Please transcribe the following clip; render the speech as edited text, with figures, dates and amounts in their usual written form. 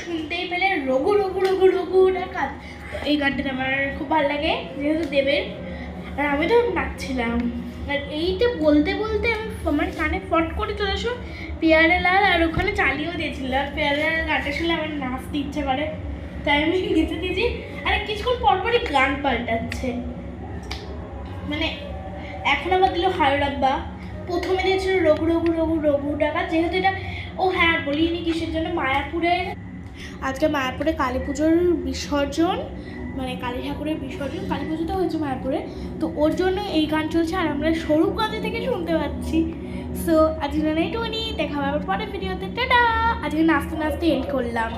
শুনতেই পেলে রঘু রঘু রঘু রঘু ডাকাত। এই গানটা আমার খুব ভালো লাগে যেহেতু দেবের, আর আমি তো নাচছিলাম। আর এইটা বলতে বলতে আমি আমার কানে ফট করে চলে আসো পেয়ারে লাল, আর ওখানে চালিয়েও দিয়েছিল। আর পেয়ারে লাল গানটা শুনলে আমার নাচতে ইচ্ছে করে, তাই আমি গেঁথে দিয়েছি। আর কিছুক্ষণ পরপরই গান পাল্টাচ্ছে, মানে এখন আবার দিল হায় রাব্বা, প্রথমে দিয়েছিল রঘু রঘু রঘু রঘু ডাকাত। যেহেতু এটা হ্যাঁ বলিনি কিসের জন্য, মায়াপুরের আজকে মায়াপুরে কালী পুজোর বিসর্জন, মানে কালী ঠাকুরের বিসর্জন, কালী পুজোটা হয়েছে মায়াপুরে, তো ওর জন্য এই গান চলছে আর আমরা স্বরূপগঞ্জ থেকে শুনতে পাচ্ছি। সো আজকে এইটুকুনি, দেখা হবে পরের ভিডিওতে, টাটা। আজকে নাচতে নাচতে এন্ড করলাম।